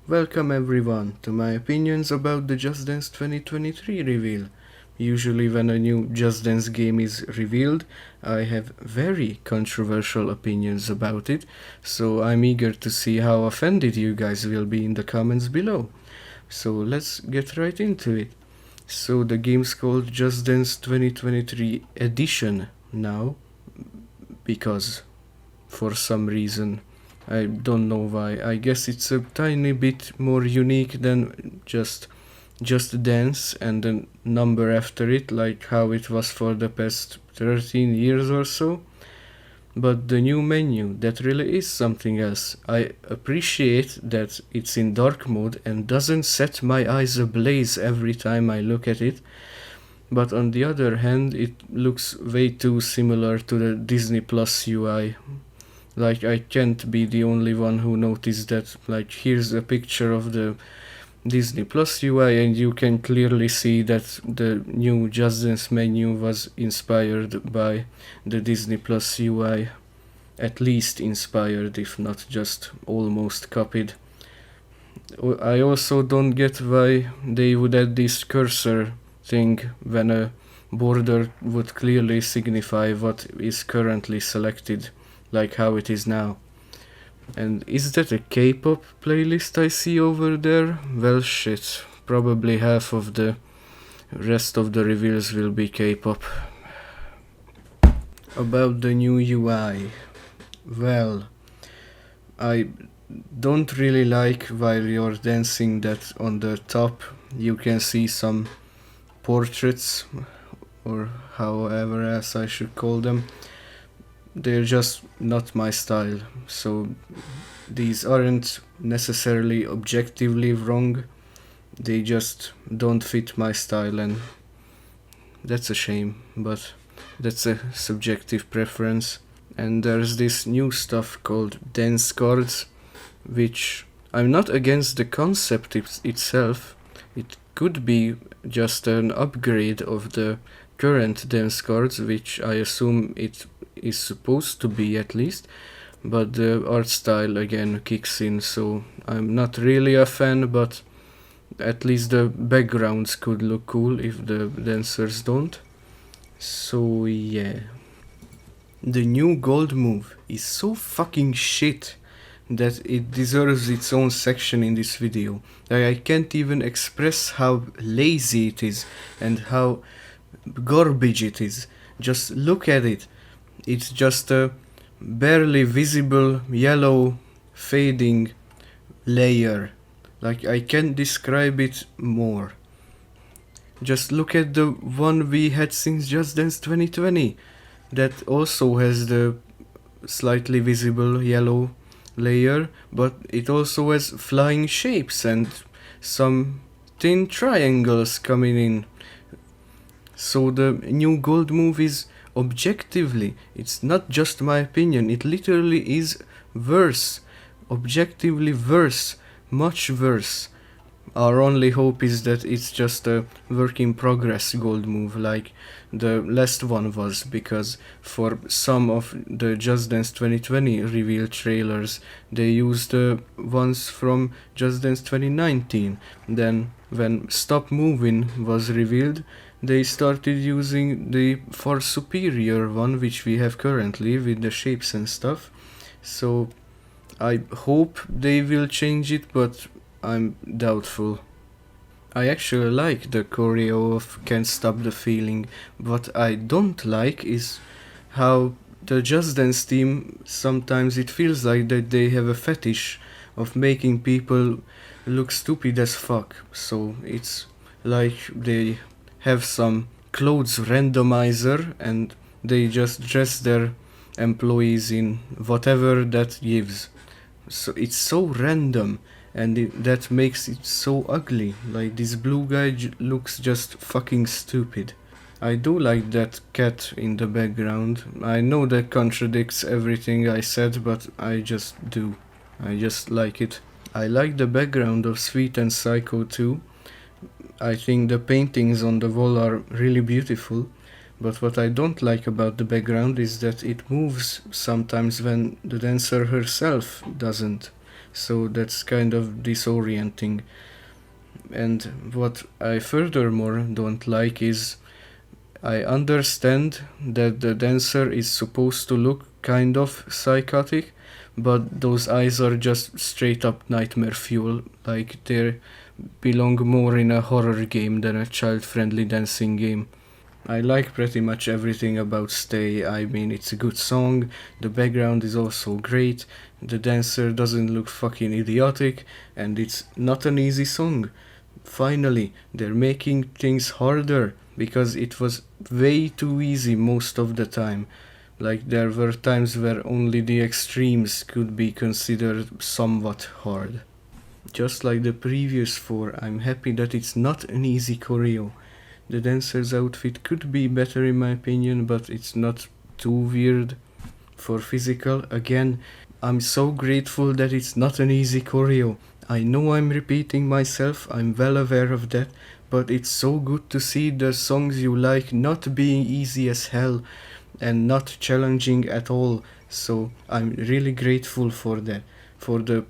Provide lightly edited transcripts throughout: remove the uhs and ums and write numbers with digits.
Welcome everyone to my opinions about the Just Dance 2023 reveal. Usually when a new Just Dance game is revealed, I have very controversial opinions about it, so I'm eager to see how offended you guys will be in the comments below. So let's get right into it. So the game's called Just Dance 2023 Edition now, because for some reason. I don't know why. I guess it's a tiny bit more unique than just dance and the number after it, like how it was for the past 13 years or so. But the new menu, that really is something else. I appreciate that it's in dark mode and doesn't set my eyes ablaze every time I look at it. But on the other hand, it looks way too similar to the Disney Plus UI. Like, I can't be the only one who noticed that. Like, here's a picture of the Disney Plus UI, and you can clearly see that the new Just Dance menu was inspired by the Disney Plus UI. At least inspired, if not just almost copied. I also don't get why they would add this cursor thing when a border would clearly signify what is currently selected, like how it is now. And is that a K-pop playlist I see over there? Well, shit. Probably half of the rest of the reveals will be K-pop. About the new UI. Well, I don't really like while you're dancing that on the top you can see some portraits, or however else I should call them. They're just not my style, so these aren't necessarily objectively wrong, they just don't fit my style, and that's a shame, but that's a subjective preference. And there's this new stuff called dance cards, which I'm not against the concept itself. It could be just an upgrade of the current dance cards, which I assume it is supposed to be at least, but the art style again kicks in, so I'm not really a fan, but at least the backgrounds could look cool if the dancers don't. So yeah. The new gold move is so fucking shit that it deserves its own section in this video. I can't even express how lazy it is and how garbage it is. Just look at it. It's just a barely visible yellow fading layer. Like, I can't describe it more. Just look at the one we had since Just Dance 2020. That also has the slightly visible yellow layer, but it also has flying shapes and some thin triangles coming in. So the new gold move is objectively, it's not just my opinion, it literally is worse, objectively worse, much worse. Our only hope is that it's just a work in progress gold move like the last one was, because for some of the Just Dance 2020 reveal trailers they used the ones from Just Dance 2019. Then when Stop Moving was revealed, they started using the far superior one which we have currently with the shapes and stuff. So I hope they will change it, but I'm doubtful. I actually like the choreo of Can't Stop the Feeling. What I don't like is how the Just Dance team, sometimes it feels like that they have a fetish of making people look stupid as fuck. So it's like they have some clothes randomizer and they just dress their employees in whatever that gives. So it's so random, and that makes it so ugly. Like, this blue guy looks just fucking stupid. I do like that cat in the background. I know that contradicts everything I said, but I just do. I just like it. I like the background of Sweet and Psycho too. I think the paintings on the wall are really beautiful, but what I don't like about the background is that it moves sometimes when the dancer herself doesn't. so that's kind of disorienting. And what I furthermore don't like is I understand that the dancer is supposed to look kind of psychotic, but those eyes are just straight up nightmare fuel, like they belong more in a horror game than a child friendly dancing game. I like pretty much everything about Stay. I mean, it's a good song, the background is also great, the dancer doesn't look fucking idiotic, and it's not an easy song. Finally, they're making things harder because it was way too easy most of the time. Like, there were times where only the extremes could be considered somewhat hard. Just like the previous four, I'm happy that it's not an easy choreo. The dancer's outfit could be better in my opinion, but it's not too weird. For physical, again, I'm so grateful that it's not an easy choreo. I know I'm repeating myself, I'm well aware of that, but it's so good to see the songs you like not being easy as hell and not challenging at all. So I'm really grateful for that. For the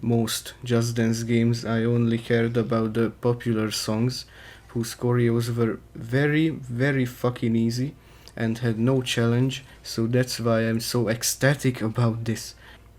most Just Dance games, I only cared about the popular songs whose choreos were very, very fucking easy and had no challenge, so that's why I'm so ecstatic about this.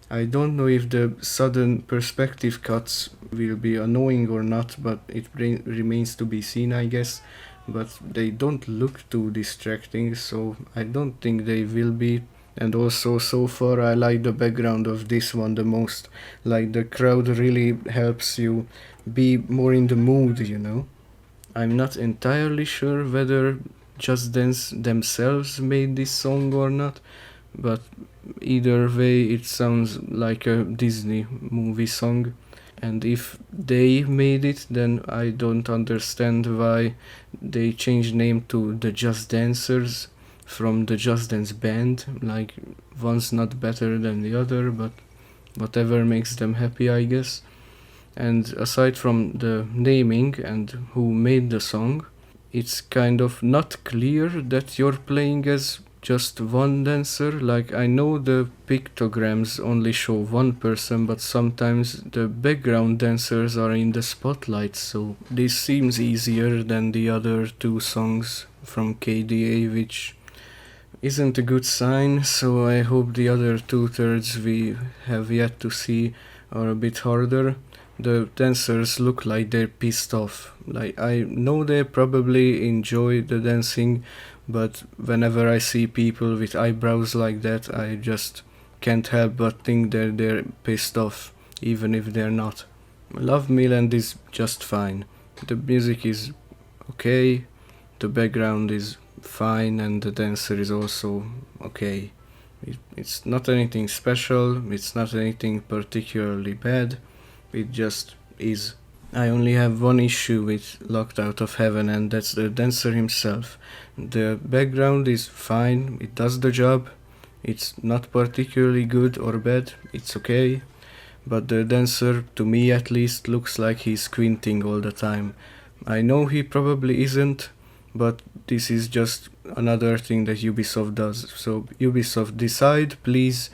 I don't know if the sudden perspective cuts will be annoying or not, but it remains to be seen, I guess. But they don't look too distracting, so I don't think they will be. And also, so far, I like the background of this one the most. Like, the crowd really helps you be more in the mood, you know? I'm not entirely sure whether Just Dance themselves made this song or not, but either way, it sounds like a Disney movie song. And if they made it, then I don't understand why they changed name to the Just Dancers from the Just Dance band. Like, one's not better than the other, but whatever makes them happy, I guess. And aside from the naming and who made the song, it's kind of not clear that you're playing as just one dancer. Like, I know the pictograms only show one person, but sometimes the background dancers are in the spotlight, so this seems easier than the other two songs from KDA, which isn't a good sign, so I hope the other two-thirds we have yet to see are a bit harder. The dancers look like they're pissed off. Like, I know they probably enjoy the dancing, but whenever I see people with eyebrows like that, I just can't help but think that they're pissed off, even if they're not. Love Milan is just fine. The music is okay, the background is fine, and the dancer is also okay. It's not anything special, it's not anything particularly bad, it just is. I only have one issue with Locked Out of Heaven, and that's the dancer himself. The background is fine, it does the job, it's not particularly good or bad, it's okay, but the dancer, to me at least, looks like he's squinting all the time. I know he probably isn't, but this is just another thing that Ubisoft does. So Ubisoft, decide please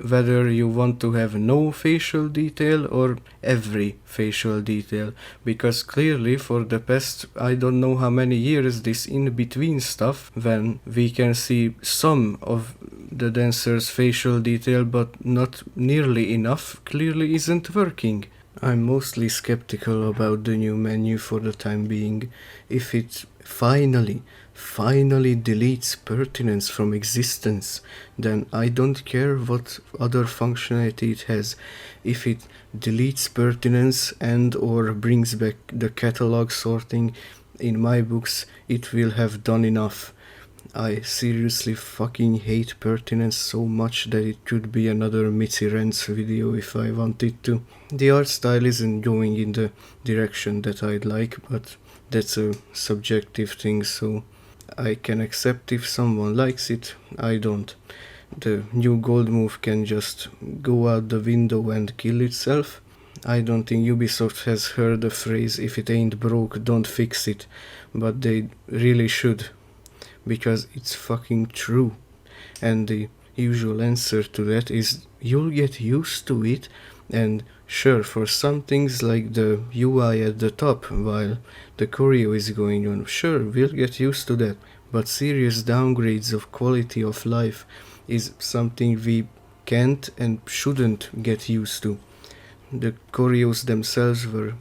whether you want to have no facial detail or every facial detail, because clearly for the past I don't know how many years this in between stuff when we can see some of the dancer's facial detail but not nearly enough clearly isn't working. I'm mostly skeptical about the new menu for the time being. If it finally deletes pertinence from existence, then I don't care what other functionality it has. If it deletes pertinence and or brings back the catalog sorting, in my books it will have done enough. I seriously fucking hate pertinence so much that it could be another Mici Rants video if I wanted to. The art style isn't going in the direction that I'd like, but that's a subjective thing, so I can accept if someone likes it, I don't. The new gold move can just go out the window and kill itself. I don't think Ubisoft has heard the phrase "if it ain't broke, don't fix it," but they really should, because it's fucking true. And the usual answer to that is you'll get used to it And sure, for some things like the UI at the top while the choreo is going on, sure, we'll get used to that. But serious downgrades of quality of life is something we can't and shouldn't get used to. The choreos themselves were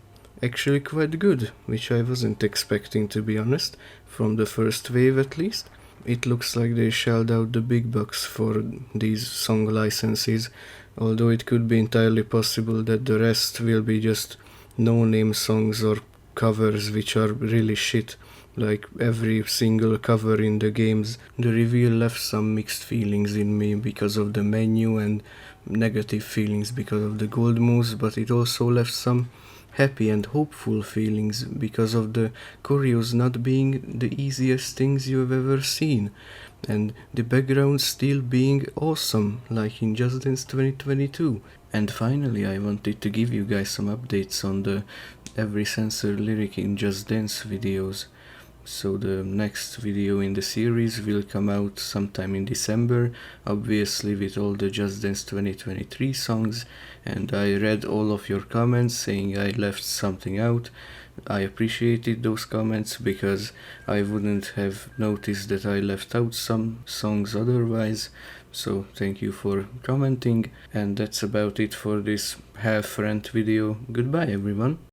actually quite good, which I wasn't expecting, to be honest, from the first wave at least. It looks like they shelled out the big bucks for these song licenses, although it could be entirely possible that the rest will be just no-name songs or covers which are really shit, like every single cover in the games. The reveal left some mixed feelings in me because of the menu and negative feelings because of the gold moves, but it also left some happy and hopeful feelings because of the choreos not being the easiest things you've ever seen, and the background still being awesome like in Just Dance 2022. And finally, I wanted to give you guys some updates on the every sensor lyric in Just Dance videos. So the next video in the series will come out sometime in December, obviously with all the Just Dance 2023 songs, and I read all of your comments saying I left something out. I appreciated those comments because I wouldn't have noticed that I left out some songs otherwise, so thank you for commenting, and that's about it for this half rant video. Goodbye everyone.